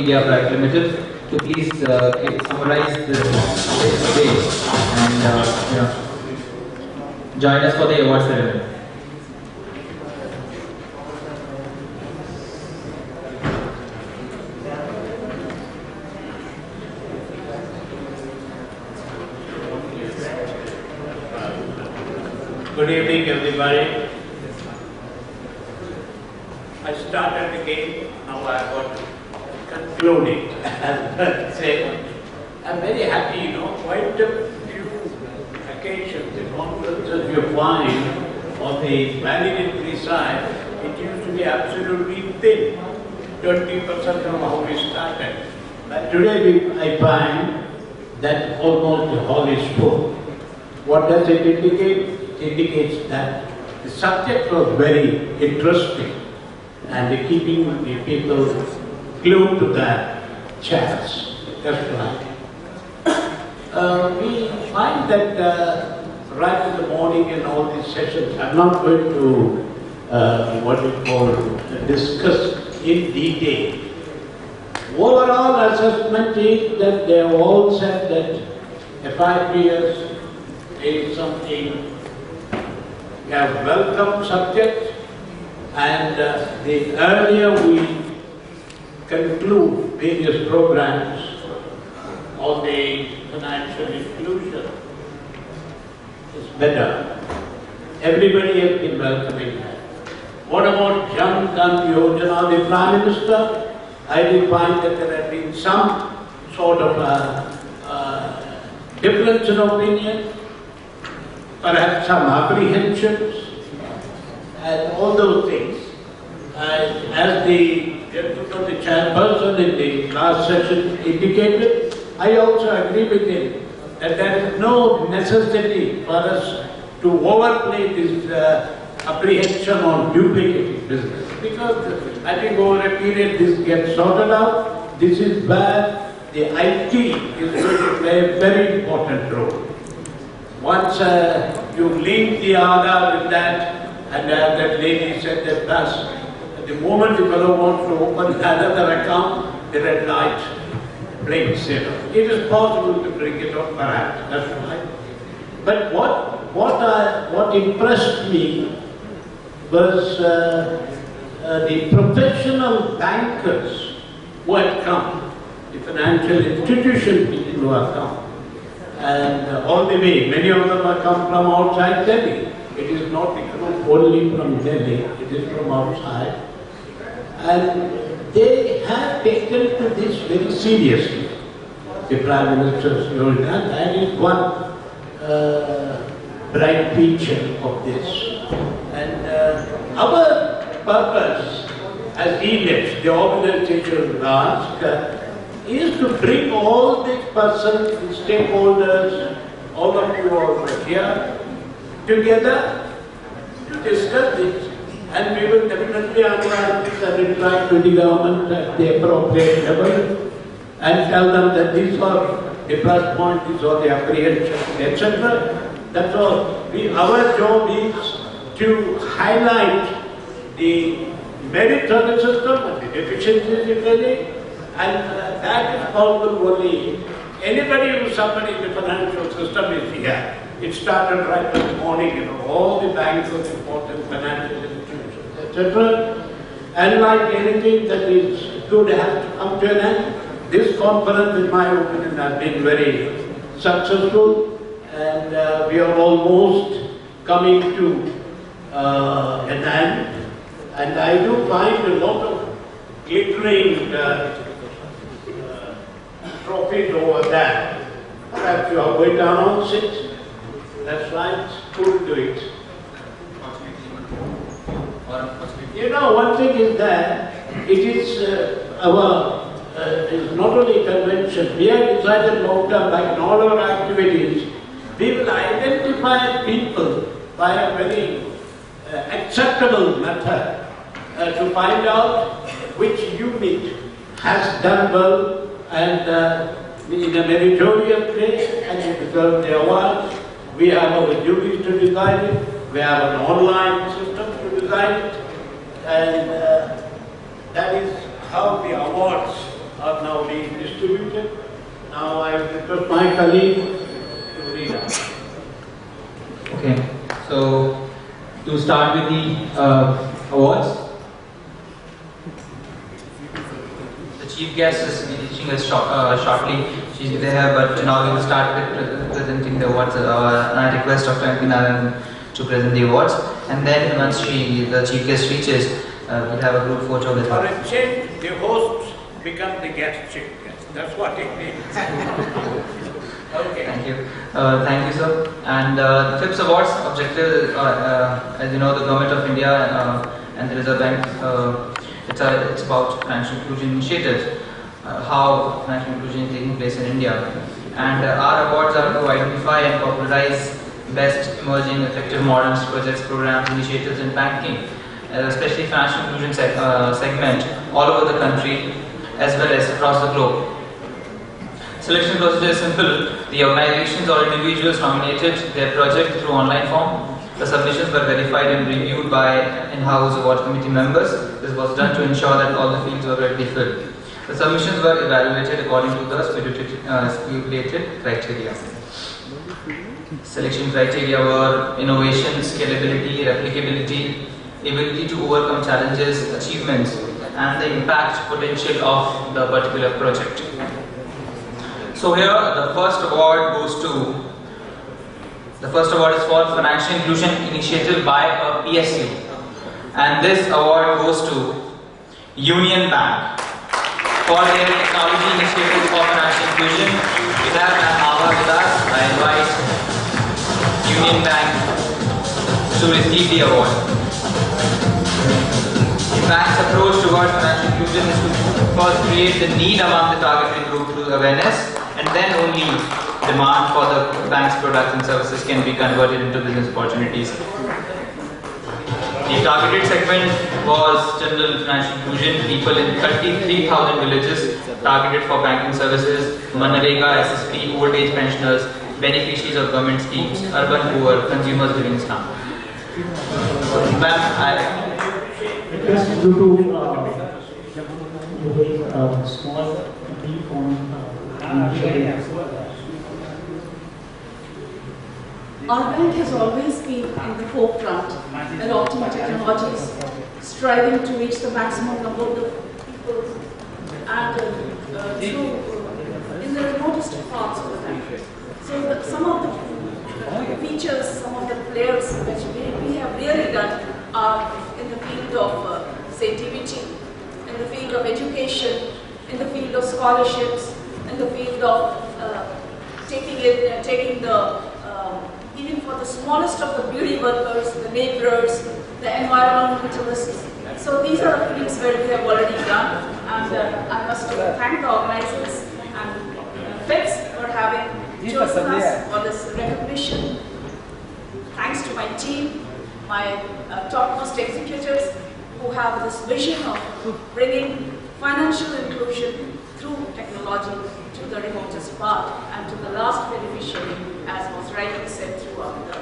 India Private Limited to please summarize this day and join us for the award ceremony. Good evening, everybody. I started the game, now I got to conclude it. I'm very happy, quite a few occasions, the conferences you find on the valedictory side, it used to be absolutely thin, 20% of how we started. But today I find that almost the hall is full. What does it indicate? It indicates that the subject was very interesting and keeping the people glued to their chairs. That's right. We find that right in the morning in all these sessions, I'm not going to discuss in detail. Overall assessment is that they have all said that FIPS is something a welcome subject, and the earlier we conclude various programs on the financial inclusion, it's better. Everybody has been welcoming that. What about Jan Dhan Yojana, the Prime Minister? I did find that there had been some sort of difference in opinion, perhaps some apprehensions, and all those things. As the chairperson in the last session indicated, I also agree with him that there is no necessity for us to overplay this apprehension on duplicate business, because I think over a period this gets sorted out. This is where the IT is going to play a very important role. Once you link the Aadhaar with that, and that lady said that the moment the fellow wants to open another account, the red light blinks. It is possible to bring it up, perhaps, that's right. But what impressed me was the professional bankers who had come, the financial institution people who have come. And all the way, many of them have come from outside Delhi. It is not the group only from Delhi, it is from outside. And they have taken to this very seriously. The Prime Minister's Yojana, that is one bright feature of this. And our purpose as Elets, the organization asked, is to bring all the persons, the stakeholders, all of you over here, together to discuss this. And we will definitely analyze this and interact with the government at the appropriate level and tell them that these are the plus points, these are the apprehensions, etc. That's all. Our job is to highlight the merits of the system and the deficiencies if any. And that is possible only. Anybody who's somebody in the financial system is here. It started right in the morning, all the banks of important financial institutions, etc. And like anything that is good has to come to an end. This conference, in my opinion, has been very successful, and we are almost coming to an end. And I do find a lot of glittering trophies over there. Perhaps you are going to announce it. That's right, who will do it? One thing is that it is it's not only a convention. We have decided long-term, like in all our activities, we will identify people by a very acceptable method to find out which unit has done well and in a meritorious way and deserve the awards. We have our duties to design it, we have an online system to design it, and that is how the awards are now being distributed. Now I request my colleague to read out. Okay, so to start with the awards. The chief guest is reaching us shortly. She's there, but now we will start with presenting the awards. I request Dr. MP Narayan to present the awards, and then once the chief guest reaches, we'll have a group photo with her. For a change, the hosts become the guest chief guest. That's what it means. Okay. Thank you. Thank you, sir. And the FIPS Awards objective, as you know, the Government of India and the Reserve Bank, it's about financial inclusion initiatives, how financial inclusion is taking place in India. And our awards are to identify and popularize best emerging effective models, projects, programs, initiatives in banking, especially financial inclusion segment all over the country as well as across the globe. Selection procedure is simple. The organizations or individuals nominated their project through online form. The submissions were verified and reviewed by in-house award committee members. This was done to ensure that all the fields were readily filled. The submissions were evaluated according to the stipulated criteria. Selection criteria were innovation, scalability, replicability, ability to overcome challenges, achievements, and the impact potential of the particular project. So here, the first award is for Financial Inclusion Initiative by a PSU, and this award goes to Union Bank for their technology initiatives for financial inclusion. We have Ma'am Ava with us. I invite Union Bank to receive the award. The bank's approach towards financial inclusion is to first create the need among the targeted group through awareness, and then only demand for the bank's products and services can be converted into business opportunities. The targeted segment was general financial inclusion, people in 33,000 villages targeted for banking services, Manrega, SSP, old age pensioners, beneficiaries of government schemes, urban poor, consumers living in slum. Just due to small deep on our bank has always been in the forefront adopting technologies, striving to reach the maximum number of the people and in the remotest parts of the country. So some of the features, some of the players which we have really done are in the field of say teaching, in the field of education, in the field of scholarships, in the field of taking the even for the smallest of the beauty workers, the laborers, the environmentalists. So these are the fields where we have already done, and I must thank the organizers and FIPS for having chosen us for this recognition. Thanks to my team, my topmost executives who have this vision of bringing financial inclusion through technology to the remotest part and to the last beneficiary, as was rightly said throughout the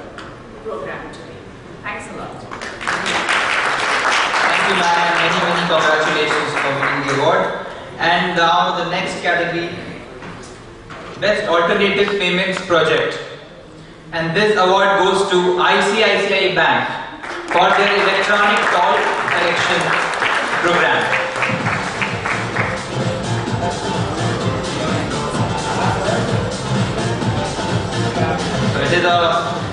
program today. Thanks a lot. Thank you, ma'am, and many congratulations for winning the award. And now the next category, Best Alternative Payments Project. And this award goes to ICICI Bank for their electronic toll collection program. It is a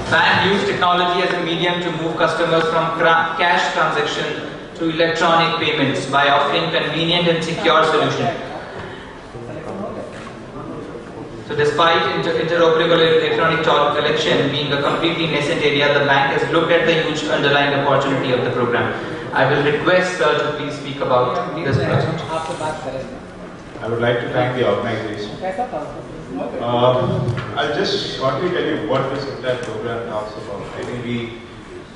bank used technology as a medium to move customers from cash transaction to electronic payments by offering convenient and secure solution. So despite interoperable electronic toll collection being a completely nascent area, the bank has looked at the huge underlying opportunity of the program. I will request sir to please speak about this project. I would like to thank the organization. I'll just shortly tell you what this entire program talks about. I think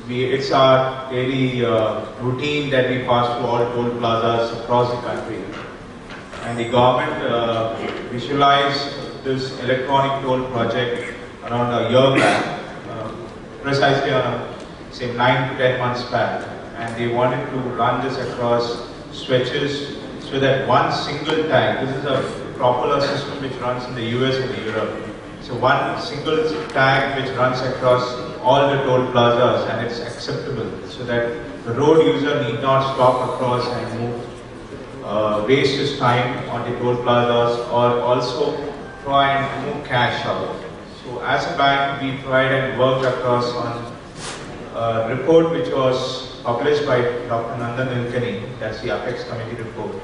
it's our daily routine that we pass through all toll plazas across the country. And the government visualized this electronic toll project around a year back, precisely on say 9 to 10 months back. And they wanted to run this across stretches so that one single tag, this is a proper system which runs in the US and Europe. So one single tag which runs across all the toll plazas and it's acceptable, so that the road user need not stop across and move, waste his time on the toll plazas, or also try and move cash out. So as a bank, we tried and worked across on a report which was published by Dr. Nandan, that's the Apex Committee report.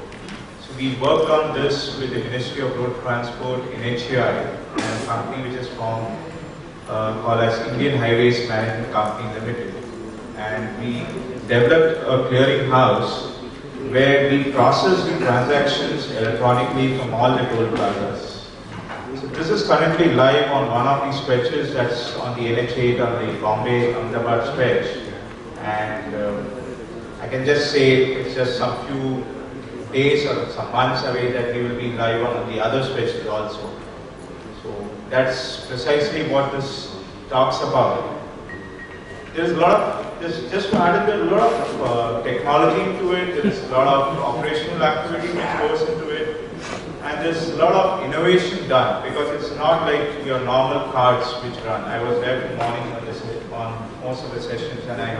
So we worked on this with the Ministry of Road Transport, NHAI, and a company which is formed called as Indian Highways Management Company Limited. And we developed a clearing house where we process the transactions electronically from all the toll plazas. So this is currently live on one of these stretches, that's on the NH8 on the Bombay-Ahmedabad stretch. And I can just say it's just some few days or some months away that we will be live on the other stretches also. So that's precisely what this talks about. There's a lot of, just to add in, there's a lot of technology into it, there's a lot of operational activity which goes into it, and there's a lot of innovation done, because it's not like your normal cards which run. I was there in the morning on most of the sessions, and I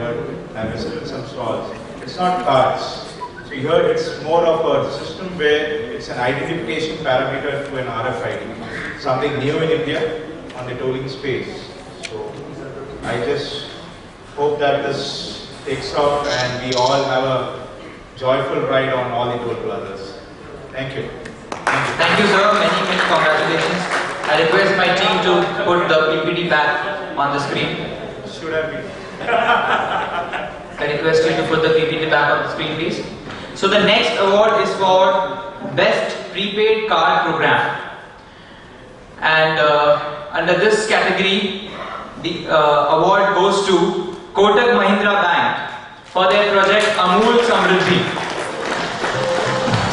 visited some stalls. It's not cards. So here it's more of a system where it's an identification parameter to an RFID, something new in India on the tolling space. So I just hope that this takes off and we all have a joyful ride on all the toll plazas. Thank you. Thank you, sir. Many congratulations. I request my team to put the PPT back on the screen. Should have been. I request you to put the PPT back on the screen, please. So the next award is for Best Prepaid Card Program. And under this category, the award goes to Kotak Mahindra Bank for their project Amul Samriddhi.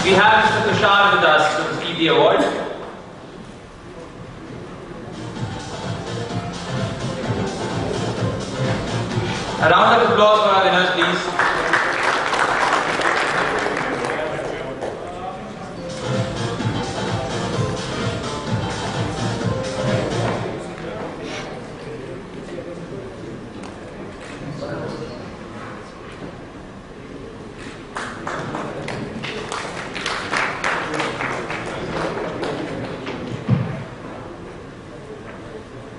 We have Mr. Tushar with us to receive the award. A round of applause for our winners, please.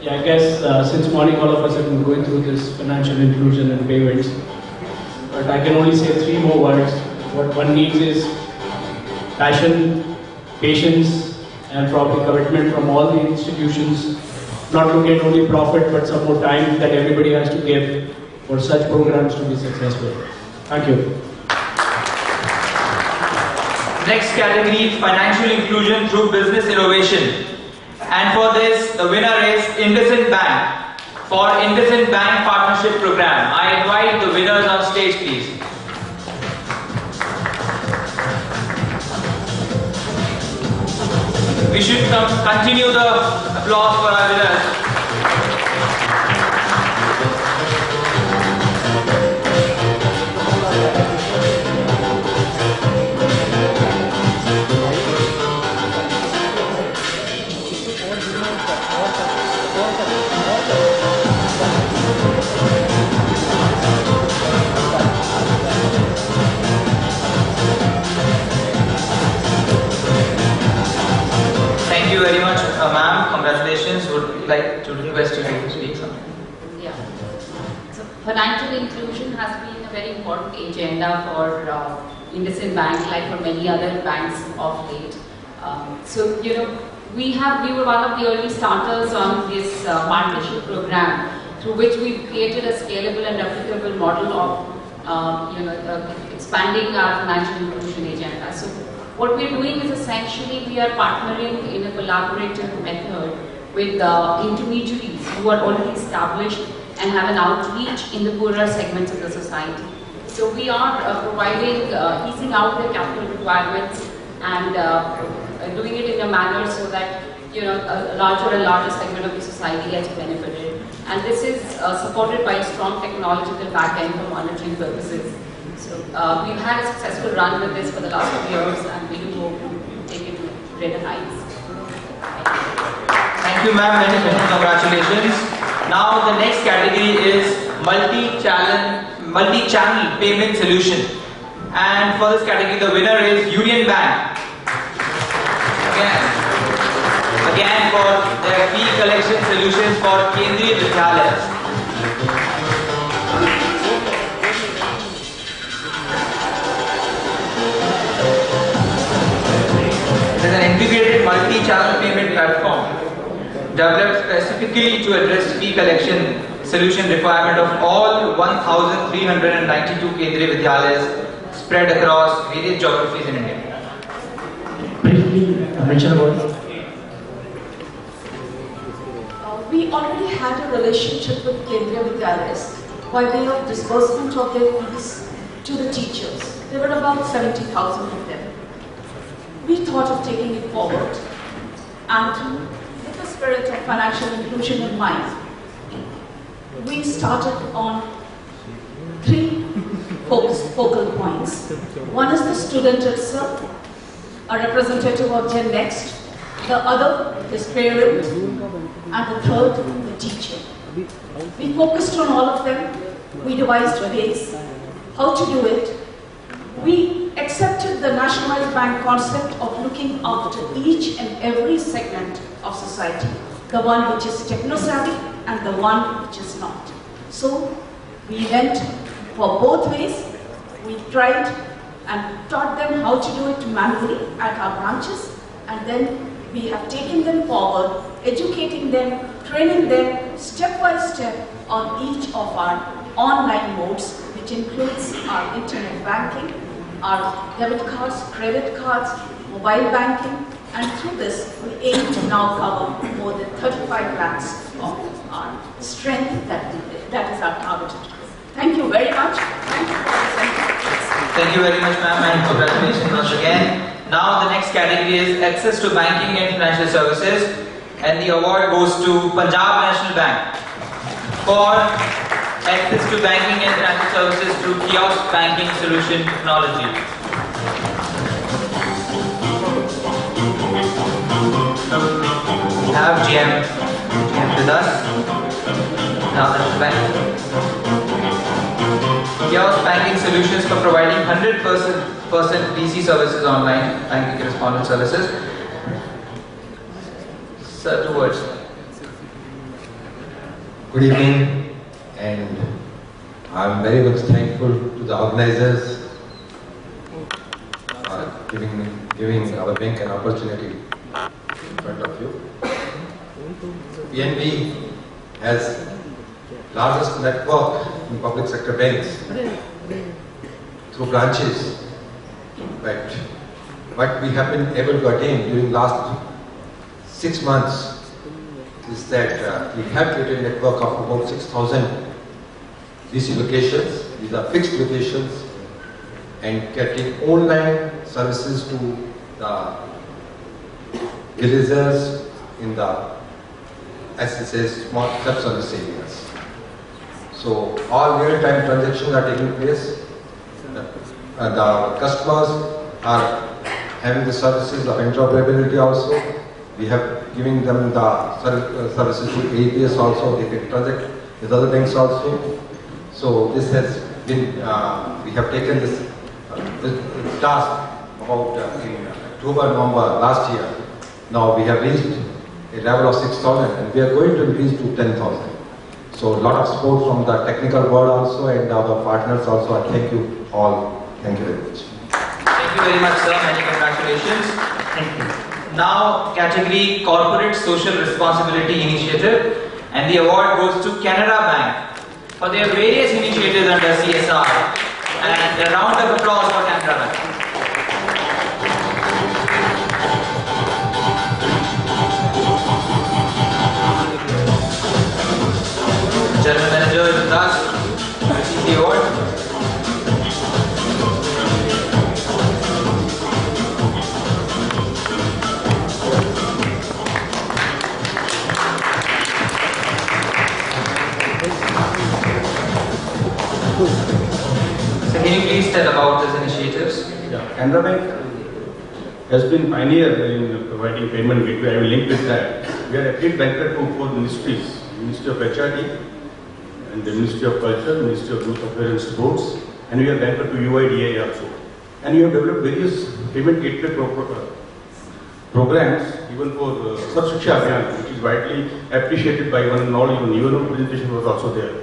Yeah, I guess since morning all of us have been going through this financial inclusion and payments, but I can only say 3 more words. What one needs is passion, patience, and probably commitment from all the institutions, not to get only profit but some more time that everybody has to give for such programs to be successful. Thank you. Next category, financial inclusion through business innovation. And for this, the winner is Induslnd Bank for Induslnd Bank Partnership Program. I invite the winners on stage, please. We should continue the applause for our winners. Thank you very much, ma'am. Congratulations. Would like to request you to speak something. Yeah. So financial inclusion has been a very important agenda for Induslnd Bank, like for many other banks of late. So we were one of the early starters on this partnership program, through which we created a scalable and replicable model of expanding our financial inclusion agenda. So what we're doing is essentially we are partnering in a collaborative method with intermediaries who are already established and have an outreach in the poorer segments of the society. So we are providing, easing out their capital requirements and doing it in a manner so that a larger and larger segment of the society gets benefited. And this is supported by a strong technological backend for monitoring purposes. So we've had a successful run with this for the last 2 years, and we do hope to take it to greater heights. Thank you, ma'am. Many congratulations. Now the next category is multi-channel payment solution, and for this category the winner is Union Bank. Again for their fee collection solutions for Kendriya Vidyalaya. It is an integrated multi-channel payment platform developed specifically to address fee collection solution requirement of all 1,392 Kendriya Vidyalayas spread across various geographies in India. Briefly mention about. We already had a relationship with Kendriya Vidyalayas by way of disbursement of their fees to the teachers. There were about 70,000 of them. We thought of taking it forward, and with the spirit of financial inclusion in mind, we started on 3 focal points. One is the student itself, a representative of Gen Next, the other is parent, and the third, the teacher. We focused on all of them. We devised ways how to do it. We accepted the nationalized bank concept of looking after each and every segment of society, the one which is techno-savvy and the one which is not. So we went for both ways. We tried and taught them how to do it manually at our branches, and then we have taken them forward, educating them, training them step by step on each of our online modes, which includes our internet banking, our debit cards, credit cards, mobile banking, and through this we aim to now cover more than 35 lakhs of our strength that is our targeted. Thank you very much. Thank you for this. Thank you very much, ma'am, and congratulations once again. Now the next category is access to banking and financial services, and the award goes to Punjab National Bank for access to banking and financial services through kiosk banking solution technology. We have GM with us. Now the bank. Kiosk banking solutions for providing 100% DC services online, banking correspondent services. Sir, 2 words. Good evening, and I'm very much thankful to the organizers for giving our bank an opportunity in front of you. PNB has largest network in public sector banks through branches, but what we have been able to attain during last 6 months is that we have created a network of about 6,000 DC locations. These are fixed locations, and getting online services to the villagers in the SSS small self-service areas. So all real-time transactions are taking place. The customers are having the services of interoperability also. We have given them the services to APS also. They can transact with other banks also. So this has been, we have taken this task about in October, November last year. Now we have reached a level of 6,000, and we are going to increase to 10,000. So a lot of support from the technical world also, and our partners also. I thank you all. Thank you very much. Thank you very much, sir. Many congratulations. Thank you. Now, category Corporate Social Responsibility Initiative, and the award goes to Canara Bank for their various initiatives under CSR. And a round of applause for Canara Bank. General Manager is with us. Receive the award. So can you please tell about these initiatives? Yeah, Canara Bank has been pioneer in providing payment gateway. I will link with that. We are affiliate banker to 4 ministries: Ministry of HRD, and the Ministry of Culture, Ministry of Youth Affairs and Sports, and we are banker to UIDAI also. And we have developed various payment gateway programs, even for Sub-Shiksha Abhiyan, which is widely appreciated by one and all. Even UNO presentation was also there.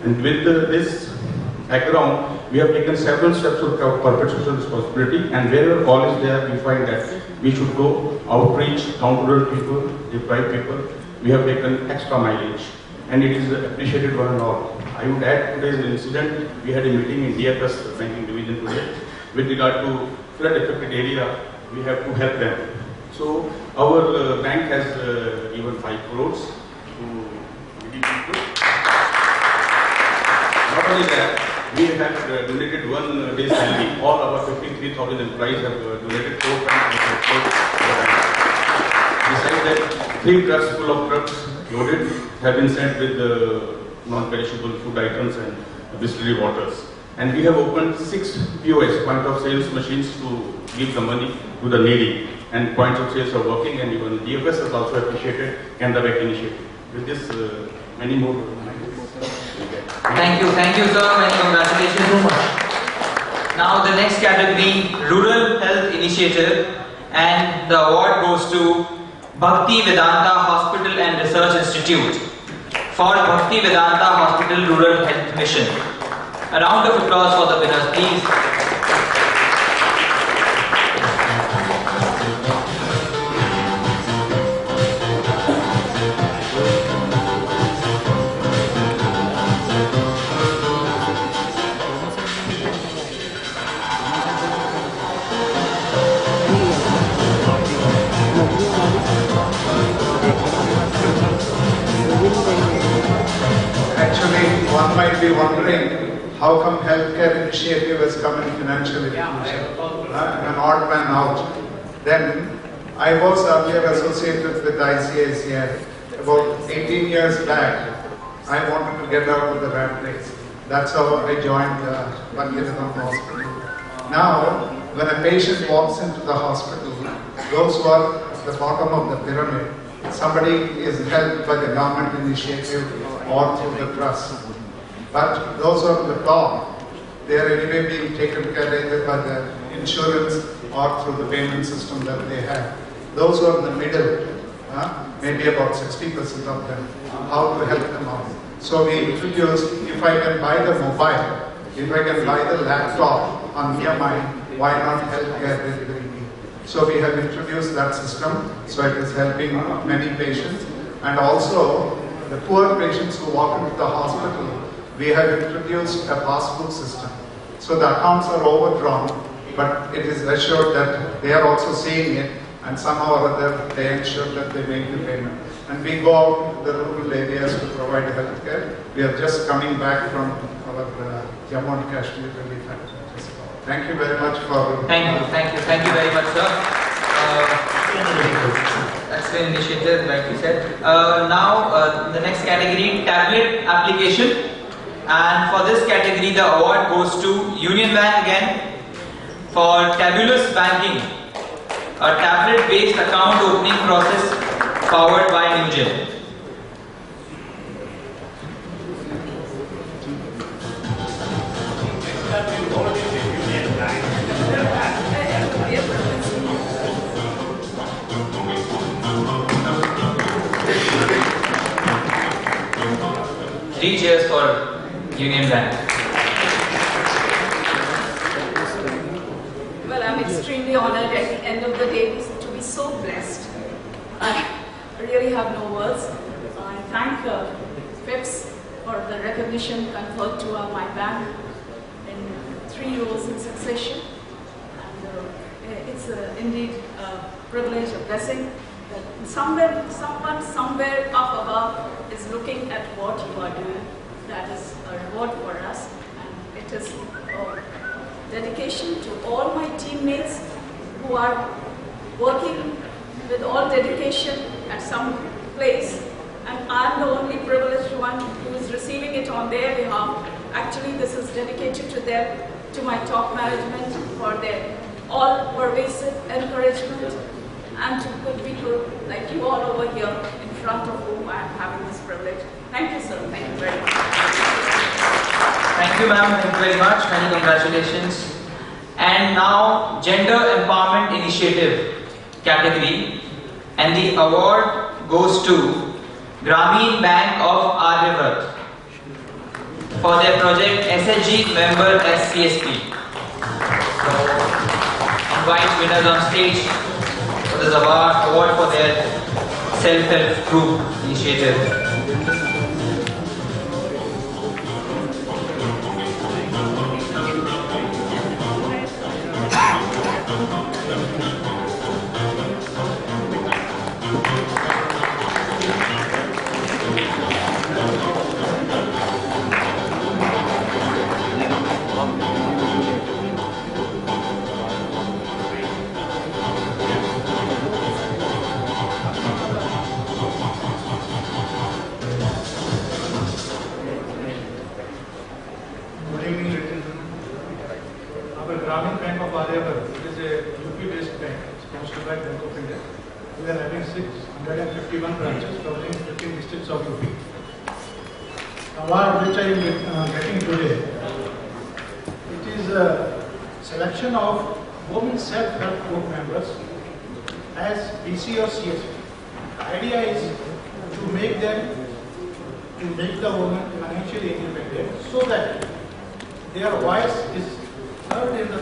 And with this background, we have taken several steps of corporate social responsibility, and wherever call is there, we find that we should go outreach, down to rural people, deprived people. We have taken extra mileage, and it is appreciated one and all. I would add today's incident. We had a meeting in DFS banking division today with regard to flood affected area. We have to help them. So our bank has given 5 crores to needy people. Not only that, we have donated 1 day's salary. All our 53,000 employees have donated 4 crores. Besides that, 3 trucks full of trucks loaded have been sent with non-perishable food items and distillery waters. And we have opened 6 POS, point of sales machines, to give the money to the needy. And points of sales are working, and even DFS has also appreciated Canara Bank initiative. With this, many more. Thank you, sir. Many congratulations so much. Now the next category, Rural Health Initiative, and the award goes to Bhakti Vedanta Hospital and Research Institute for Bhakti Vedanta Hospital Rural Health Mission. A round of applause for the winners, please. Actually, one might be wondering how come healthcare initiative has come in financial inclusion. I'm an odd man out. Then I was earlier associated with ICICI. About 18 years back, I wanted to get out of the rat race. That's how I joined Bank Ltd hospital. Now, when a patient walks into the hospital, those who are at the bottom of the pyramid, somebody is helped by the government initiative or through the trust. But those who are on the top, they are anyway being taken care of either by the insurance or through the payment system that they have. Those who are in the middle, maybe about 60% of them, how to help them out. So we introduced, if I can buy the mobile, if I can buy the laptop on EMI, why not healthcare delivery? So we have introduced that system, so it is helping many patients. And also, the poor patients who walk into the hospital, we have introduced a passbook system. So the accounts are overdrawn, but it is assured that they are also seeing it, and somehow or other they ensure that they make the payment. And we go out to the rural areas to provide health care. We are just coming back from our Jammu and Kashmir relief activities. Thank you very much for... Thank you very much, sir. That's the initiative, like you said. Now, the next category, tablet application. And for this category, the award goes to Union Bank again for Tabulous Banking, a tablet-based account opening process powered by Newgen. Three cheers for Union Bank. Well, I'm extremely honored at the end of the day to be so blessed. I really have no words. I thank FIPS for the recognition conferred to my bank in 3 years in succession. And it's indeed a privilege, a blessing. Someone somewhere up above is looking at what you are doing. That is a reward for us, and it is a dedication to all my teammates who are working with all dedication at some place, and I am the only privileged one who is receiving it on their behalf. Actually, this is dedicated to them. to my top management for their all-pervasive encouragement, and to good people like you all over here in front of whom I am having this privilege. Thank you, sir. Thank you very much. Thank you, ma'am. Thank you very much. Many congratulations. And now, Gender Empowerment Initiative category, and the award goes to Grameen Bank of Aryavat for their project SHG member as CSP. So, invite winners on stage for this award for their self-help group initiative. We are having 651 branches covering 15 districts of UP. The award which I am getting today, it is a selection of women self-help group members as BC or CSP. The idea is to make the women financially independent so that their voice is heard in the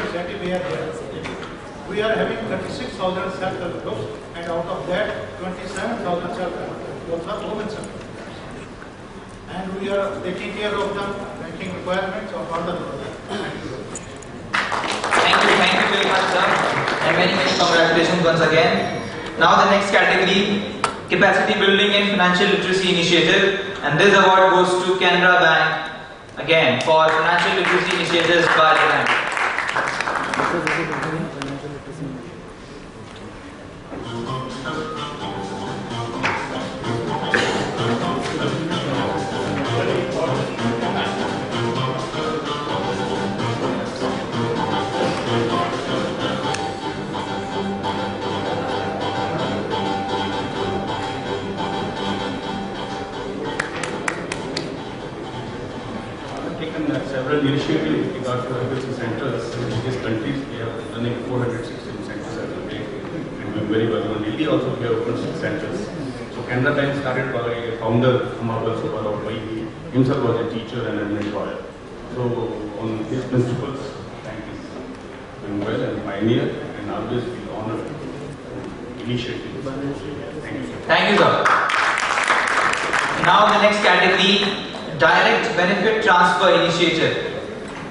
society where they are. We are having 36,000 self-help groups, and out of that, 27,000 self-help groups are women self-help groups. And we are taking care of the banking requirements of all the groups. Thank you very much, sir. And many congratulations once again. Now the next category, Capacity Building and Financial Literacy Initiative, and this award goes to Canara Bank again for financial literacy initiatives by the bank. Several initiatives with regard to FIPS centers in various countries. We are running 416 centers every day and doing very well. In Delhi also we have opened 6 centers. So Canara Bank started by a founder, Amar Subbaraw. He himself was a teacher and an employer. So on his principles, bank is doing well and pioneer and always we honor initiatives. Thank you. Thank you, sir. Now the next category, Direct Benefit Transfer Initiative,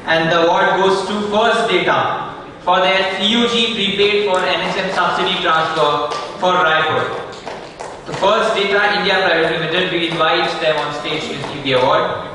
and the award goes to First Data for their CUG prepaid for NSM subsidy transfer for Raipur. The First Data India Private Limited, we invite them on stage to receive the award.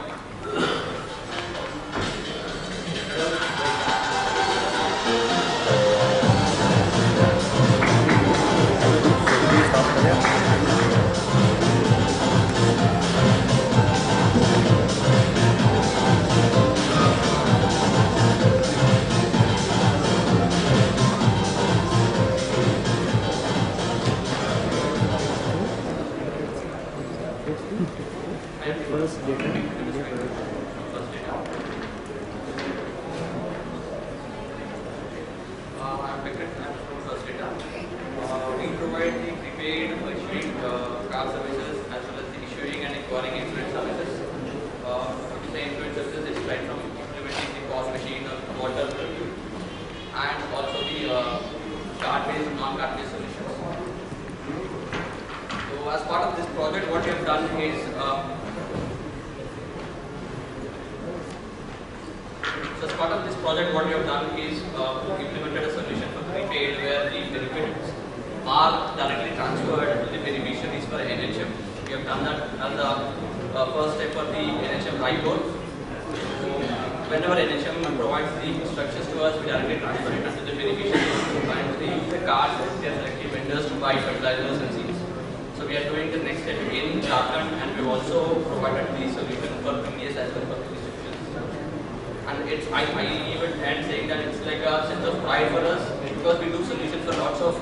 and it's I even end saying that it's like a sense of pride for us because we do solutions for lots of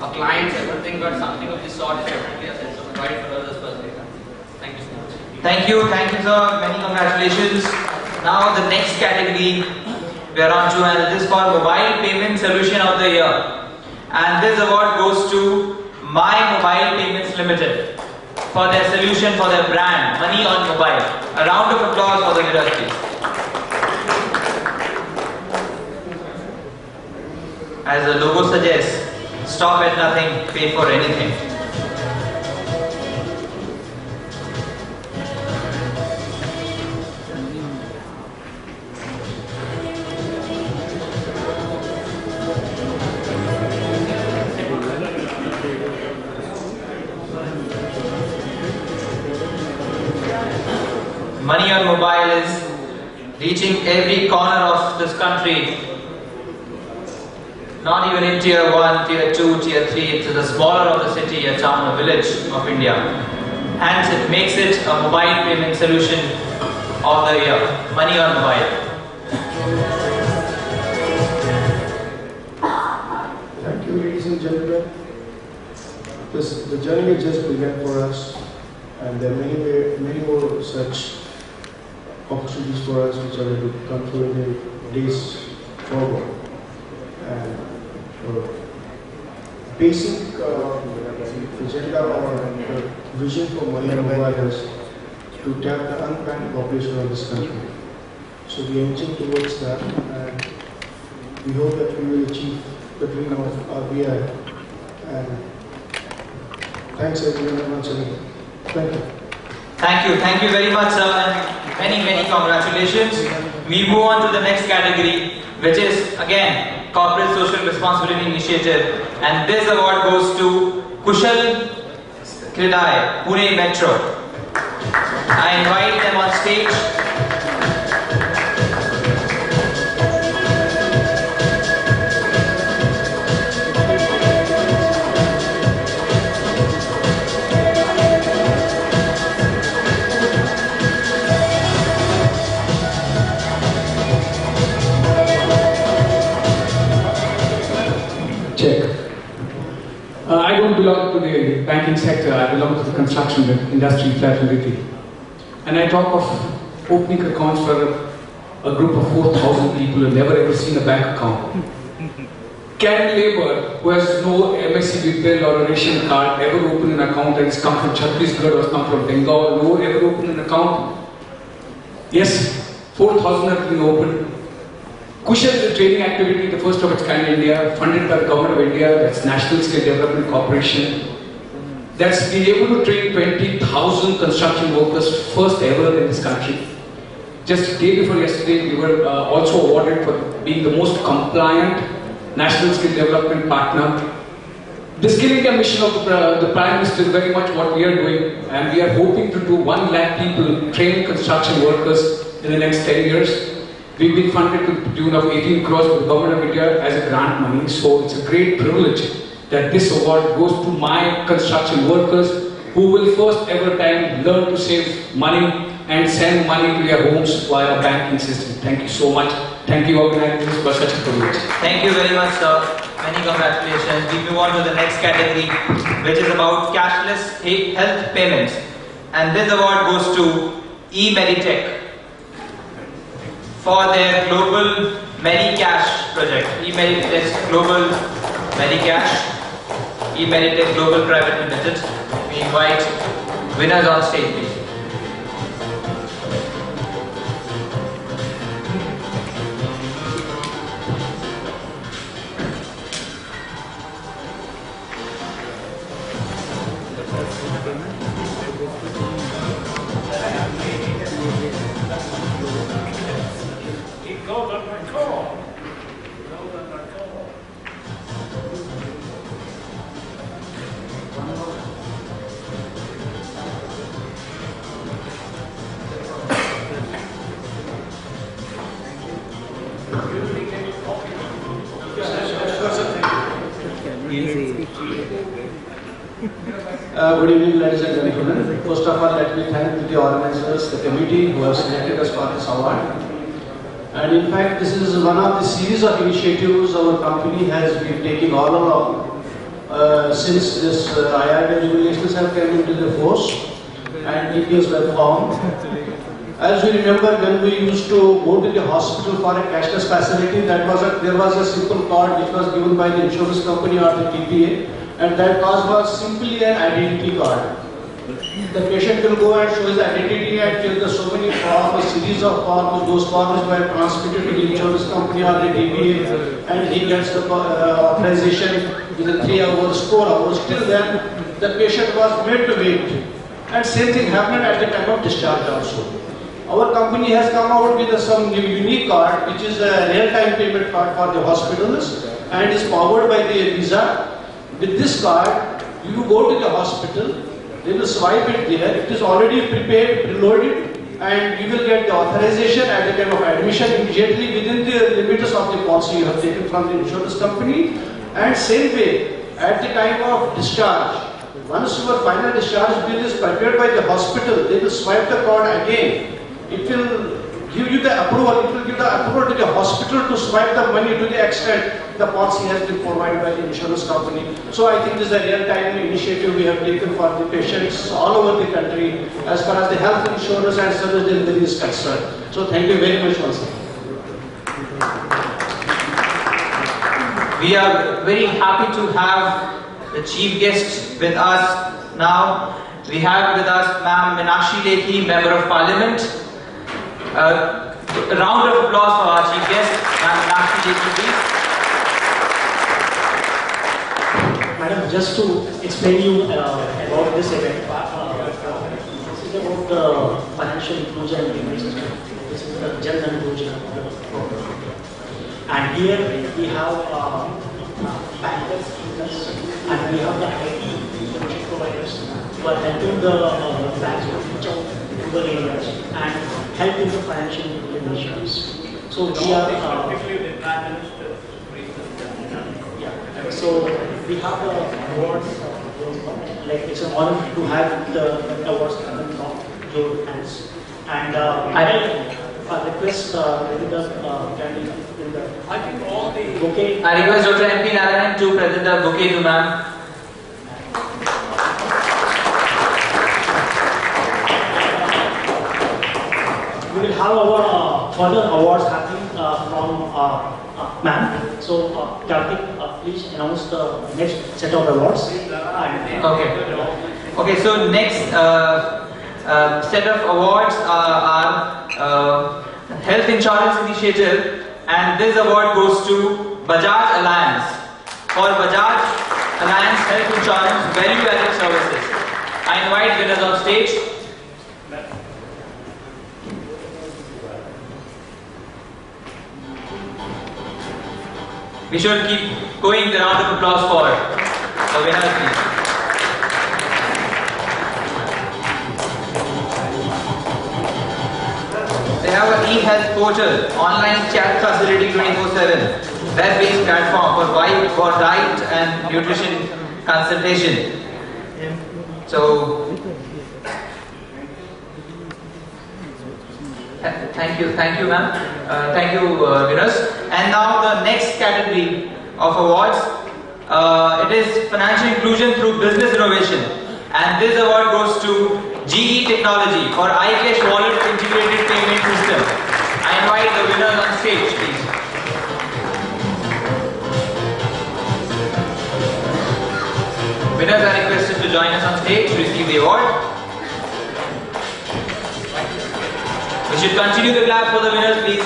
our clients, everything, but something of this sort is definitely a sense of pride for us as well. Thank you so much. Thank you, sir. Many congratulations. Now the next category we are on to, and this is for Mobile Payment Solution of the Year. And this award goes to My Mobile Payments Limited for their solution for their brand, Money on Mobile. A round of applause for the winners, please. As the logo suggests, stop at nothing, pay for anything. Money on Mobile is reaching every corner of this country. Not even in tier 1, tier 2, tier 3, it's the smaller of the city, a town, a village of India. Hence it makes it a mobile payment solution of the year. Money on Mobile. Thank you, ladies and gentlemen. The journey has just begun for us, and there are many more such opportunities for us which are going to come through in the days forward. And basic agenda or vision for Money on Mobile is to tap the unbanked population of this country. So we are inching towards that, and we hope that we will achieve the dream of RBI. And thanks everyone once again. Thank you. Thank you very much, sir, and many congratulations. We move on to the next category, which is again Corporate Social Responsibility Initiative, and this award goes to Kushal Kridai, Pune Metro. I invite them on stage. I don't belong to the banking sector, I belong to the construction industry fraternity. And I talk of opening accounts for a group of 4,000 people who have never ever seen a bank account. Can labor who has no MSCB bill or a ration card ever open an account and has come from Chhattisgarh or come from Bengal, no ever open an account? Yes, 4,000 have been opened. Kushal is a training activity, the first of its kind in India, funded by the Government of India, that's National Skill Development Corporation. That's been able to train 20,000 construction workers, first ever in this country. Just the day before yesterday, we were also awarded for being the most compliant National Skill Development Partner. The Skill India mission of the Prime Minister is very much what we are doing, and we are hoping to do 1 lakh people, train construction workers in the next 10 years. We've been funded to the tune of 18 crores by the Government of India as a grant money, so it's a great privilege that this award goes to my construction workers who will first ever time learn to save money and send money to their homes via a banking system. Thank you so much. Thank you organizers for such a privilege. Thank you very much, sir. Many congratulations. We move on to the next category, which is about cashless health payments. And this award goes to eMeditech for their global Medicash project. eMeditech Global Medicash, eMeditech Global Private Limited. We invite winners on stage, please. Good evening, ladies and gentlemen. First of all, let me thank the organizers, the committee who have selected us for this award. And in fact, this is one of the series of initiatives our company has been taking all along since this IRD regulations have come into the force and TPS were formed. As we remember, when we used to go to the hospital for a cashless facility, there was a simple card which was given by the insurance company or the TPA, and that card was simply an identity card. The patient will go and show his identity and fill the so many forms, a series of forms. Those forms were transmitted to the insurance company or the TPA, and he gets the authorization within 3 hours, 4 hours. Till then, the patient was made to wait. And same thing happened at the time of discharge also. Our company has come out with some unique card, which is a real-time payment card for the hospitals and is powered by the Visa. With this card, you go to the hospital, they will swipe it there, it is already prepared, preloaded, and you will get the authorization at the time of admission immediately within the limits of the policy you have taken from the insurance company. And same way, at the time of discharge, once your final discharge bill is prepared by the hospital, they will swipe the card again. It will give you the approval, it will give the approval to the hospital to swipe the money to the extent the policy has been provided by the insurance company. So I think this is a real-time initiative we have taken for the patients all over the country as far as the health insurance and service delivery is concerned. So thank you very much once again. We are very happy to have the chief guest with us now. We have with us Ma'am Meenakshi Lekhi, Member of Parliament. A round of applause for our chief guest, Ma'am Meenakshi Lekhi, please. Madam, just to explain you about this event, this is about the financial inclusion and investment. This is the Jan Dhan Yojana program. And here we have bankers, and we have the IT solution providers who are helping the banks to reach out to rural areas and help in the financial initiatives. So we are so we have the awards, like it's an honor to have the awards coming from your hands. And I request the candidate in the bouquet. I request Dr. MP Narayan to present the bouquet to ma'am. We will have our further awards happening from ma'am. So, Karthik, please announce the next set of awards. Okay, so next set of awards are Health Insurance Initiative, and this award goes to Bajaj Alliance for Bajaj Alliance Health Insurance Value Added Services. I invite winners on stage. We should keep going. The round of applause for the winners, please. They have an e-health portal, online chat facility 24/7, web-based platform for diet and nutrition consultation. So, thank you, ma'am. Thank you, winners. And now the next category of awards. It is financial inclusion through business innovation, and this award goes to GE Technology for iCash Wallet Integrated Payment System. I invite the winners on stage, please. Winners are requested to join us on stage to receive the award. We should continue the clap for the winners, please.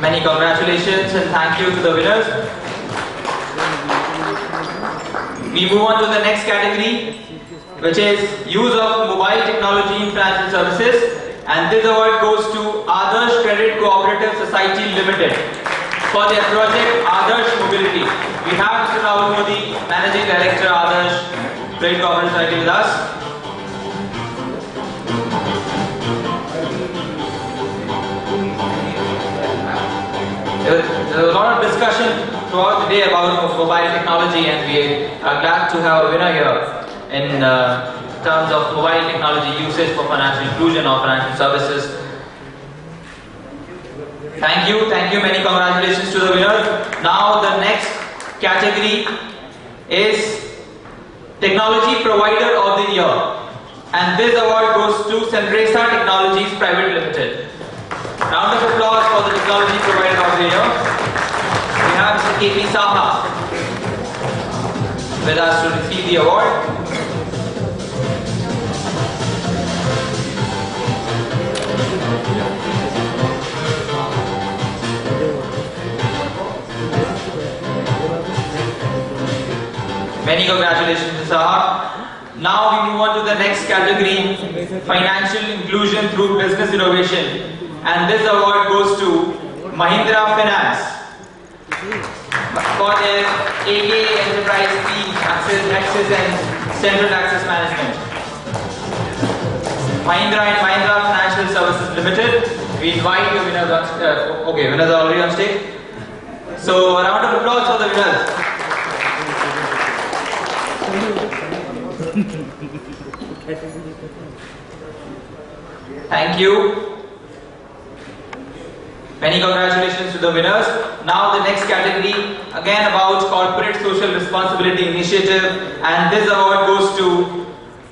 Many congratulations and thank you to the winners. We move on to the next category, which is use of mobile technology in financial services, and this award goes to Adarsh Credit Cooperative Society Limited for their project Adarsh Mobility. We have Mr. Rahul Modi, Managing Director, Adarsh Credit Cooperative Society with us. There was a lot of discussion throughout the day about mobile technology, and we are glad to have a winner here in terms of mobile technology usage for financial inclusion or financial services. Thank you, many congratulations to the winners. Now the next category is Technology Provider of the Year, and this award goes to Senresa Technologies Private Limited. Round of applause for the Technology Provider of the Year. We have Mr. KP Saha with us to receive the award. Many congratulations, Mr. Saha. Now we move on to the next category, Financial Inclusion through Business Innovation. And this award goes to Mahindra Finance for their AK Enterprise Team Access and Central Access Management. Mahindra and Mahindra Financial Services Limited. We invite the winners on okay, winners are already on stage. So a round of applause for the winners. Thank you. Many congratulations to the winners. Now the next category, again about Corporate Social Responsibility Initiative, and this award goes to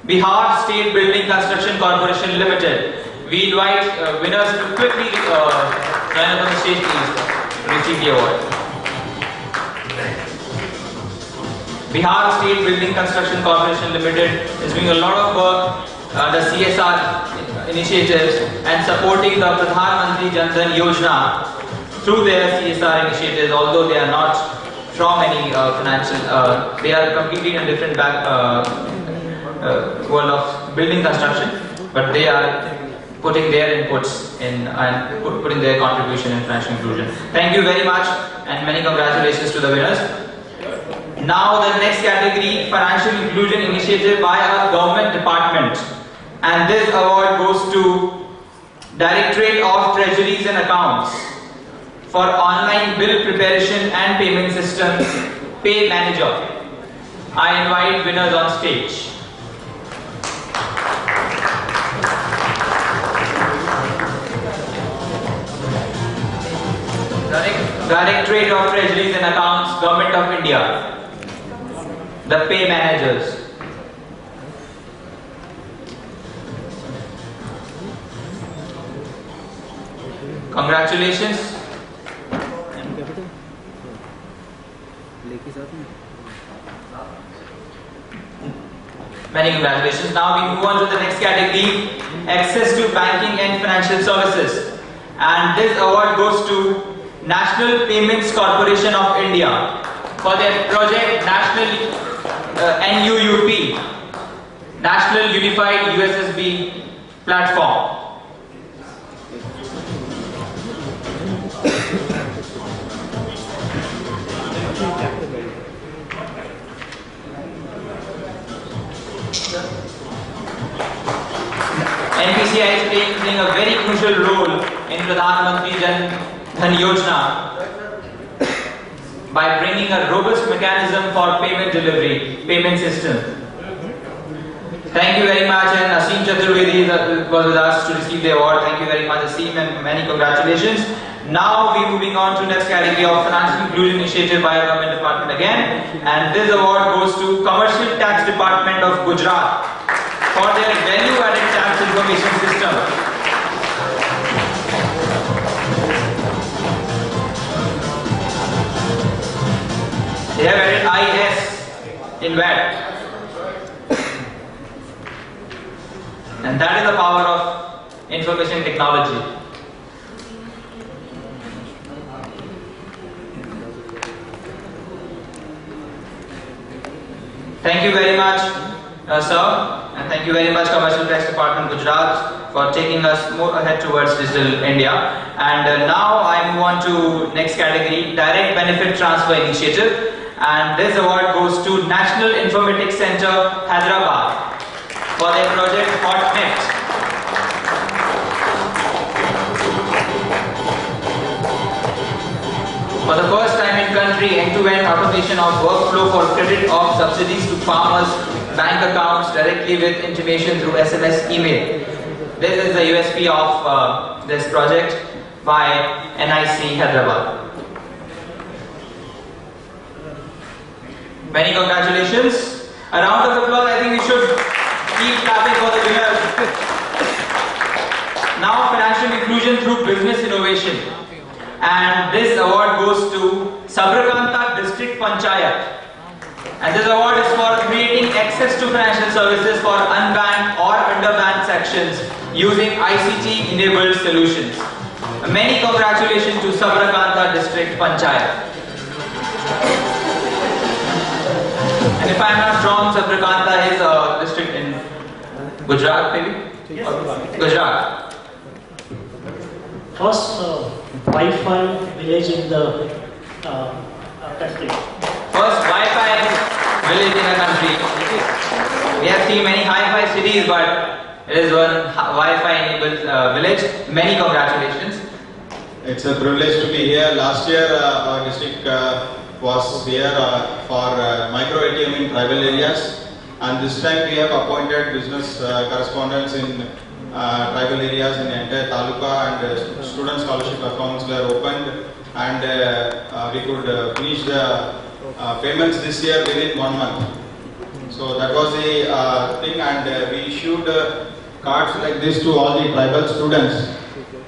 Bihar State Building Construction Corporation Limited. We invite winners to quickly join up on the stage, please, to receive the award. Bihar State Building Construction Corporation Limited is doing a lot of work under CSR initiatives and supporting the Pradhan Mantri Jan Dhan Yojana through their CSR initiatives. Although they are not from any financial, they are completely in a different world of building construction, but they are putting their inputs in and putting their contribution in financial inclusion. Thank you very much, and many congratulations to the winners. Now the next category, Financial Inclusion Initiative by a government department, and this award goes to Directorate of Treasuries and Accounts for Online Bill Preparation and Payment Systems Pay Manager. I invite winners on stage. Directorate of Treasuries and Accounts, Government of India. The Pay Managers. Congratulations. Many congratulations. Now we move on to the next category, Access to Banking and Financial Services. And this award goes to National Payments Corporation of India for their project National NUUP, National Unified USB Platform. NPCI is playing a very crucial role in Pradhan Mantri Jan Dhan Yojana by bringing a robust mechanism for payment delivery, payment system. Thank you very much, and Asim Chaturvedi was with us to receive the award. Thank you very much, Asim, and many congratulations. Now we're moving on to next category of Financial Inclusion Initiative by a government department again, and this award goes to Commercial Tax Department of Gujarat for their value-added tax information system. They have added IS in VAT. And that is the power of information technology. Thank you very much, sir, and thank you very much Commercial Tax Department Gujarat for taking us more ahead towards Digital India. And now I move on to next category, Direct Benefit Transfer Initiative. And this award goes to National Informatics Center, Hyderabad for their project HotNet. For the first time in country, country end-to-end automation of workflow for credit of subsidies to farmers' bank accounts directly with intimation through SMS email. This is the USP of this project by NIC Hyderabad. Many congratulations. A round of applause. I think we should keep clapping for the winners. Now, financial inclusion through business innovation. And this award goes to Sabrakanta District Panchayat. And this award is for creating access to financial services for unbanked or underbanked sections using ICT-enabled solutions. Many congratulations to Sabrakanta District Panchayat. And if I'm not wrong, Sabrakanta is a district in Gujarat, maybe? Yes. Gujarat. First Wi-Fi village in the country. First Wi-Fi village in a country. We have seen many hi-fi cities, but it is one Wi-Fi enabled village. Many congratulations. It's a privilege to be here. Last year our district was here for micro ATM in tribal areas, and this time we have appointed business correspondents in tribal areas in the entire taluka, and student scholarship accounts were opened, and we could finish the payments this year within 1 month. So that was the thing, and we issued cards like this to all the tribal students.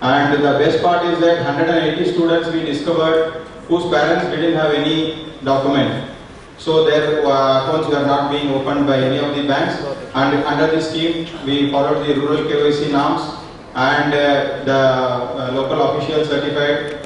And the best part is that 180 students we discovered whose parents didn't have any document. So their accounts were not being opened by any of the banks. And under this scheme, we followed the rural KYC norms, and the local officials certified.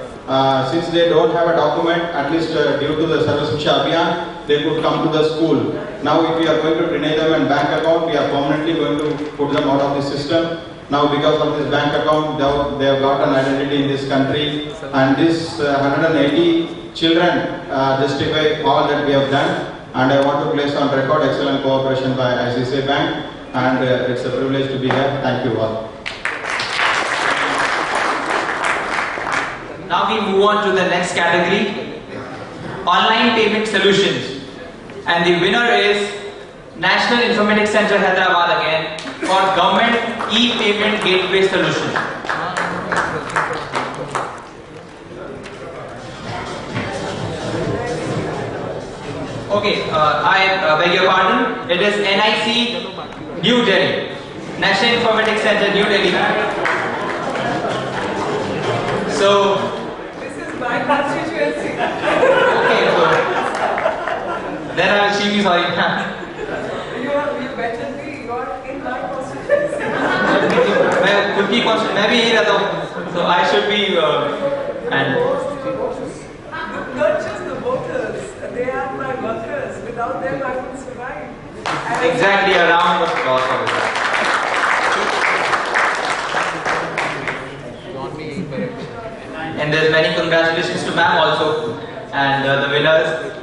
Since they don't have a document, at least due to the Sarva Shiksha Abhiyan, they could come to the school. Now if we are going to deny them a bank account, we are permanently going to put them out of the system. Now because of this bank account, they have got an identity in this country, and this 180 children justify all that we have done. And I want to place on record excellent cooperation by ICICI Bank, and it's a privilege to be here. Thank you all. Now we move on to the next category, online payment solutions. And the winner is National Informatics Center Hyderabad again for Government E-Payment Gateway Solution. Okay, I beg your pardon. It is NIC New Delhi, National Informatics Center New Delhi. So, this is my constituency. Okay, so then I will see you sorry. You better be. You are in my constituency. So I should be and not just the voters. They are my workers. Without them, I wouldn't survive. exactly a round of applause for that. And there's many congratulations to ma'am also and the winners.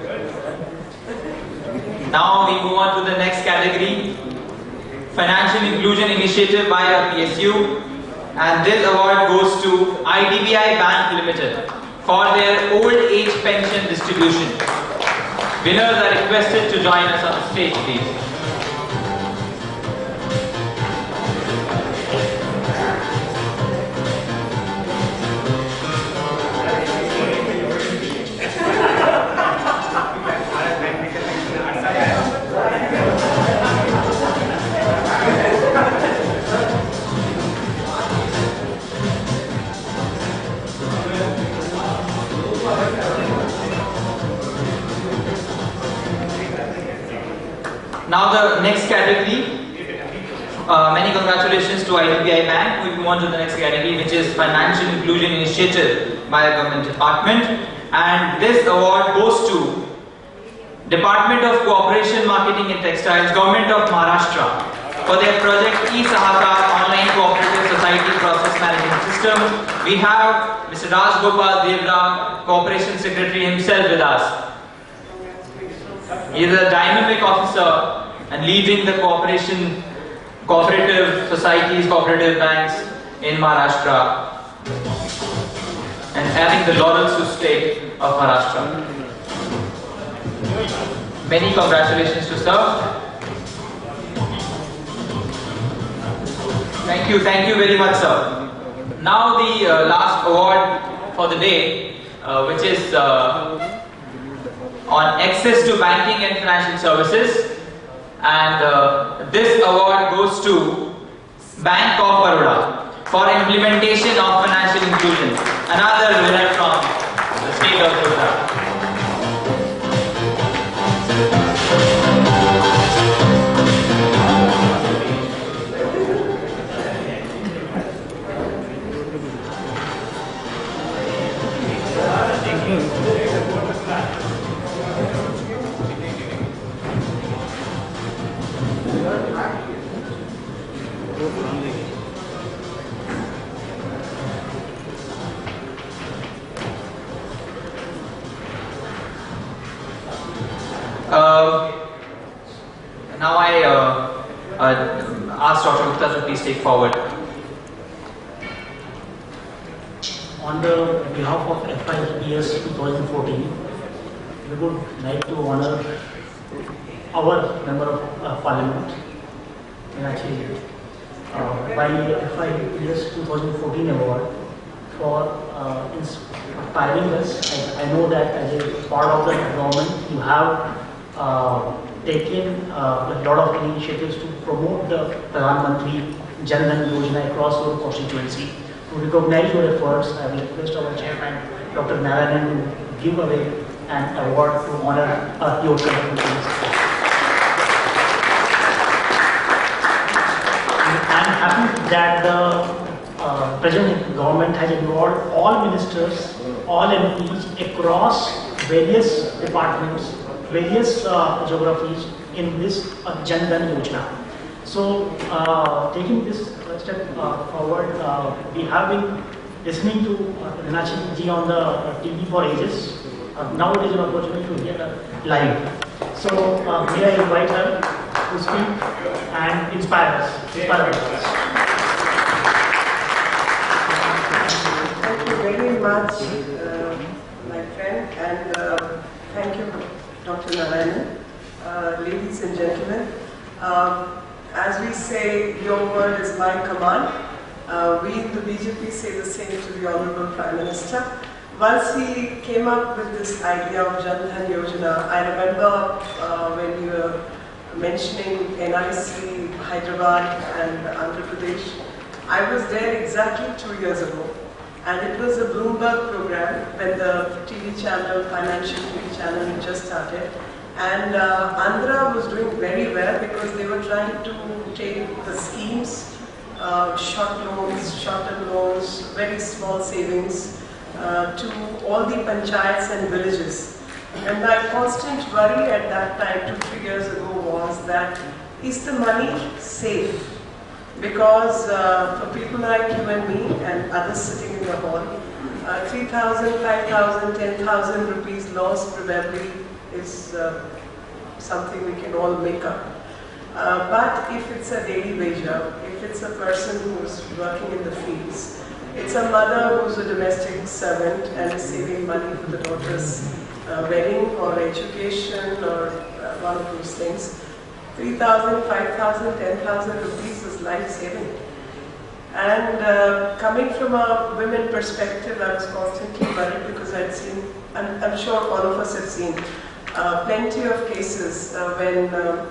Now we move on to the next category, Financial Inclusion Initiative by a PSU, and this award goes to ICICI Bank Limited for their old age pension distribution. Winners are requested to join us on the stage, please. Now the next category, many congratulations to ICICI Bank. We move on to the next category, which is Financial Inclusion Initiative by a government department, and this award goes to Department of Cooperation, Marketing and Textiles, Government of Maharashtra for their project E-Sahaka Online Cooperative Society Process Management System. We have Mr. Raj Gopal Devra, Corporation Secretary himself with us. He is a dynamic officer and leading the cooperative societies, cooperative banks in Maharashtra and having the laurels to state of Maharashtra. Many congratulations to sir. Thank you very much, sir. Now the last award for the day, which is on access to banking and financial services, and this award goes to Bank of Baroda for implementation of financial inclusion. Another winner from the state of Gujarat. Now I ask Dr. Gupta to please take forward. On the behalf of FIPS 2014, we would like to honor our Member of Parliament, and actually by FIPS 2014 award for inspiring us. I know that as a part of the government, you have taken a lot of initiatives to promote the Pradhan Mantri Jan Dhan Yojana across your constituency. To recognize your efforts, I will request our chairman, Dr. Narayanan, to give away an award to honor your contributions. I am happy that the present government has involved all ministers, all MPs across various departments, various geographies in this Jan Dhan Yojana. So, taking this step forward, we have been listening to Rinachi ji on the TV for ages. Now it is an opportunity to hear her live. So, may I invite her to speak and inspire us. Thank you very much, my friend, and thank you, Dr. Narayanan. Ladies and gentlemen, as we say, your word is my command. We in the BJP say the same to the Honorable Prime Minister. Once he came up with this idea of Jan Dhan Yojana, I remember when you were mentioning NIC, Hyderabad and Andhra Pradesh. I was there exactly 2 years ago, and it was a Bloomberg program when the TV channel, financial TV channel just started. And Andhra was doing very well because they were trying to take the schemes, short-term loans, very small savings to all the panchayats and villages. And my constant worry at that time, 2-3 years ago, was that is the money safe? Because for people like you and me and others sitting in the hall, 3,000, 5,000, 10,000 rupees loss probably is something we can all make up. But if it's a daily wager, if it's a person who's working in the fields, it's a mother who's a domestic servant and is saving money for the daughter's wedding or education or one of those things, 3,000, 5,000, 10,000 rupees is life-saving. And coming from a women perspective, I was constantly worried because I'd seen, I'm sure all of us have seen, plenty of cases when the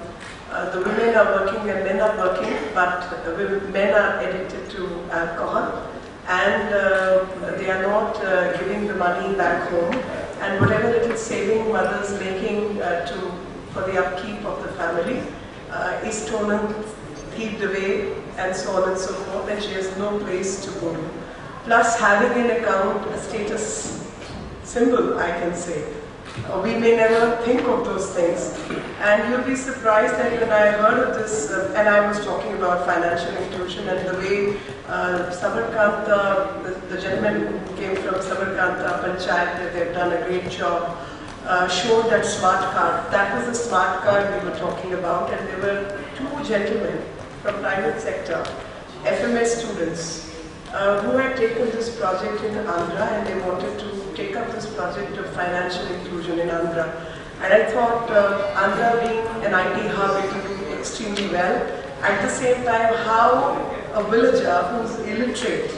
women are working and men are working, but men are addicted to alcohol and they are not giving the money back home, and whatever little saving mothers making for the upkeep of the family is stolen, thieved away, and so on and so forth, and she has no place to go to. Plus having an account, a status symbol, I can say. We may never think of those things, and you'll be surprised that when I heard of this, and I was talking about financial inclusion and the way Sabarkanta, the gentleman who came from Sabarkanta Panchayat, that they've done a great job, showed that smart card. That was the smart card we were talking about, and there were 2 gentlemen from private sector, FMS students, who had taken this project in Andhra, and they wanted to take up this project of financial inclusion in Andhra. And I thought Andhra being an IT hub, it would do extremely well. At the same time, how a villager who's illiterate,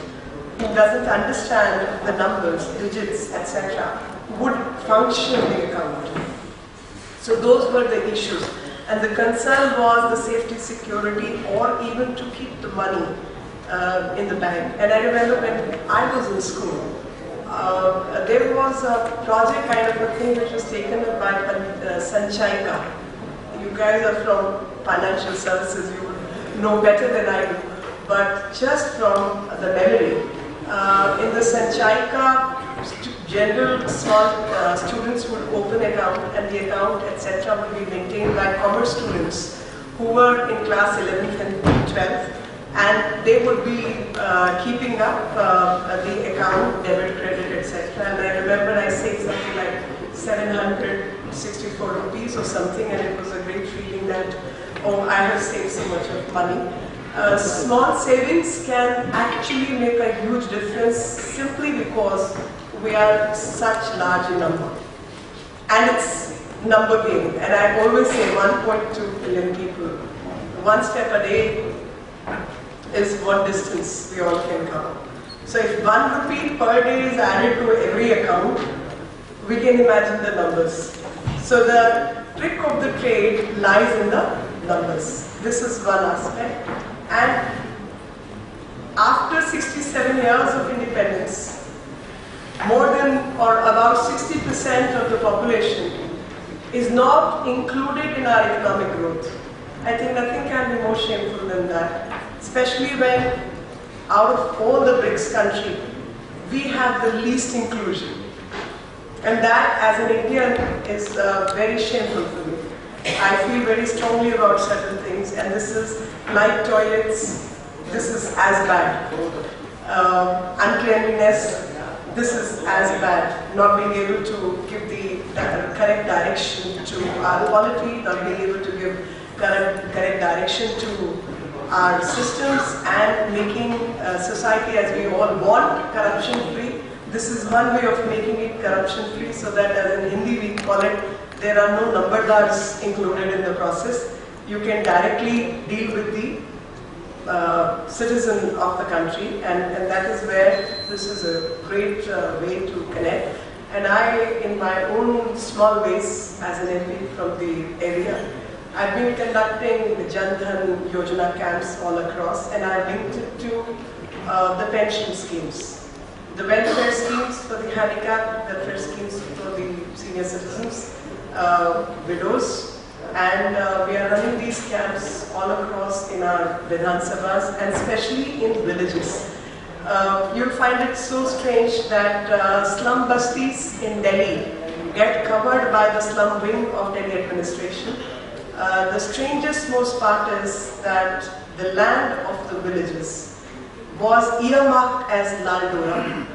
who doesn't understand the numbers, digits, etc., would function the account. So those were the issues. And the concern was the safety, security, or even to keep the money in the bank. And I remember when I was in school, there was a project kind of a thing which was taken up by Sanchayika. You guys are from financial services, you would know better than I do. But just from the memory, in the Sanchayika, general small students would open account, and the account, etc., would be maintained by commerce students who were in class 11th and 12th, and they would be keeping up the account, debit, credit, etc. And I remember I saved something like 764 rupees or something, and it was a great feeling that, oh, I have saved so much of money. Small savings can actually make a huge difference simply because we are such large in number. And it's number game. And I always say 1.2 billion people. One step a day is what distance we all can cover. So if 1 rupee per day is added to every account, we can imagine the numbers. So the trick of the trade lies in the numbers. This is one aspect. And after 67 years of independence, more than or about 60% of the population is not included in our economic growth. I think nothing can be more shameful than that, especially when out of all the BRICS countries, we have the least inclusion. And that, as an Indian, is very shameful for me. I feel very strongly about certain things, and this is like toilets, this is as bad. Uncleanliness, this is as bad. Not being able to give the correct direction to our quality, not being able to give correct direction to our systems, and making society, as we all want, corruption-free. This is one way of making it corruption-free, so that, as in Hindi we call it, there are no numberdars included in the process. You can directly deal with the citizen of the country, and that is where this is a great way to connect. And I, in my own small ways, as an MP from the area, I've been conducting the Jan Dhan Yojana camps all across, and I've linked it to the pension schemes, the welfare schemes for the handicapped, welfare schemes for the senior citizens, widows, and we are running these camps all across in our Vidhan Sabhas, and especially in villages. You'll find it so strange that slum bastis in Delhi get covered by the slum wing of Delhi administration. The strangest most part is that the land of the villages was earmarked as Lal Dora.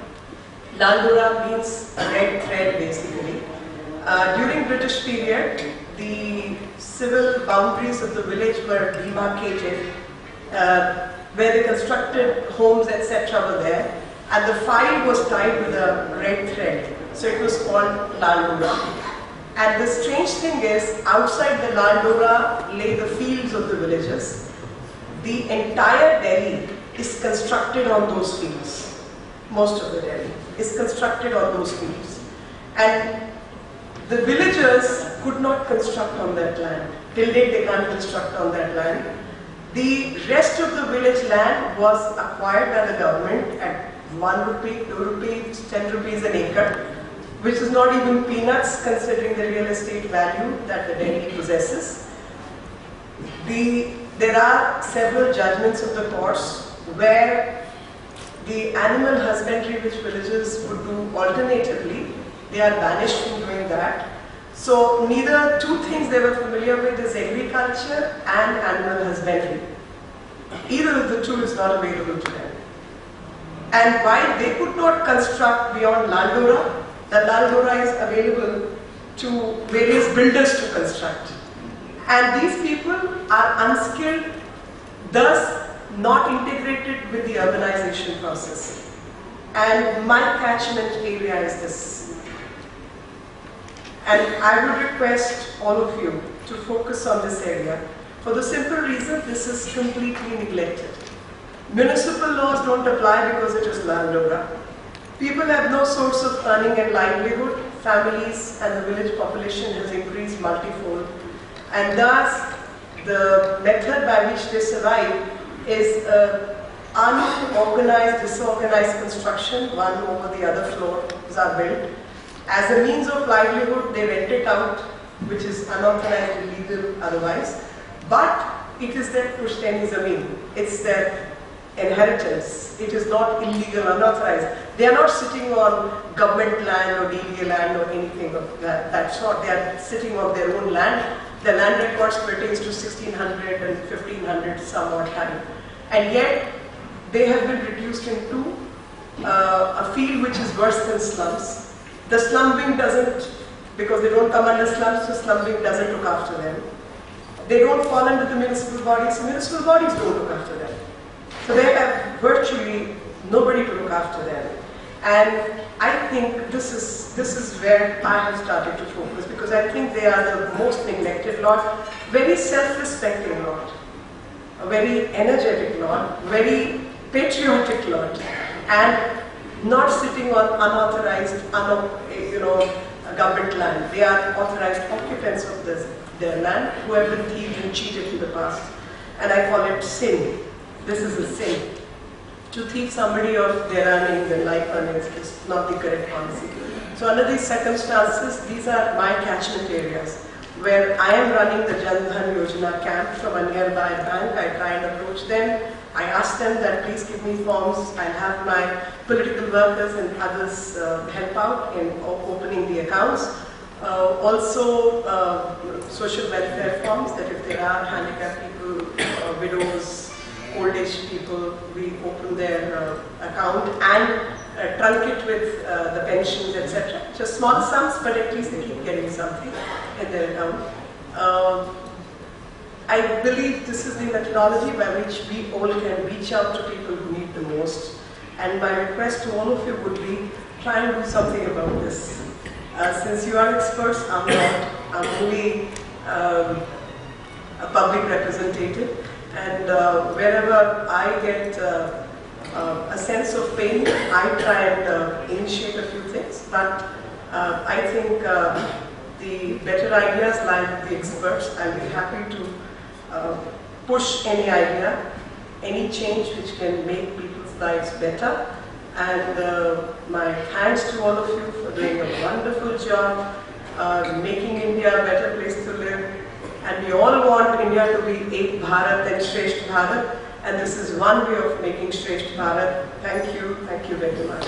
Lal Dora means a red thread, basically. During British period, the civil boundaries of the village were demarcated, where they constructed homes, etc. were there, and the file was tied with a red thread. So it was called Lal Dora. And the strange thing is, outside the Lal Dora lay the fields of the villagers. The entire Delhi is constructed on those fields. Most of the Delhi is constructed on those fields. And the villagers could not construct on that land. Till date they can't construct on that land. The rest of the village land was acquired by the government at 1 rupee, 2 rupees, 10 rupees an acre, which is not even peanuts considering the real estate value that the Delhi possesses. There are several judgments of the courts where the animal husbandry which villagers would do alternatively, they are banished from doing that. So neither two things they were familiar with is agriculture and animal husbandry. Either of the two is not available to them. And while they could not construct beyond Lal Dora, the Lal Dora is available to various builders to construct. And these people are unskilled, thus not integrated with the urbanization process. And my catchment area is this. And I would request all of you to focus on this area for the simple reason this is completely neglected. Municipal laws don't apply because it is landowner. People have no source of earning and livelihood. Families and the village population has increased multifold. And thus, the method by which they survive is unorganized, disorganized construction. One over the other floors are built. As a means of livelihood, they rent it out, which is unauthorized, illegal otherwise. But it is their pushteni zameen. It's their inheritance. It is not illegal, unauthorized. They are not sitting on government land or DDA land or anything of that sort. They are sitting on their own land. The land records pertains to 1600 and 1500 some odd time. And yet, they have been reduced into a field which is worse than slums. The slum wing doesn't, because they don't come under slums, so slum wing doesn't look after them. They don't fall under the municipal bodies, so municipal bodies don't look after them. So they have virtually nobody to look after them. And I think this is where I have started to focus, because I think they are the most neglected lot, very self-respecting lot, a very energetic lot, very patriotic lot, and not sitting on unauthorized, government land. They are authorized occupants of their land who have been thieved and cheated in the past. And I call it sin. This is a sin. To thieve somebody of their earnings and life earnings is not the correct policy. So under these circumstances, these are my catchment areas where I am running the Induslnd Yojana camp from a nearby bank. I try and approach them. I ask them that please give me forms. I'll have my political workers and others help out in opening the accounts. Also, social welfare forms, that if there are handicapped people, widows, old age people, we open their account and trunk it with the pensions, etc. Just small sums, but at least they keep getting something in their account. I believe this is the methodology by which we all can reach out to people who need the most. And my request to all of you would be, try and do something about this. Since you are experts, I'm not. I'm only a public representative. And wherever I get a sense of pain, I try and initiate a few things. But I think the better ideas lie with the experts. I'll be happy to push any idea, any change which can make people's lives better. And my thanks to all of you for doing a wonderful job, making India a better place to live. And we all want India to be Ek Bharat and Shresth Bharat. And this is one way of making Shresth Bharat. Thank you very much.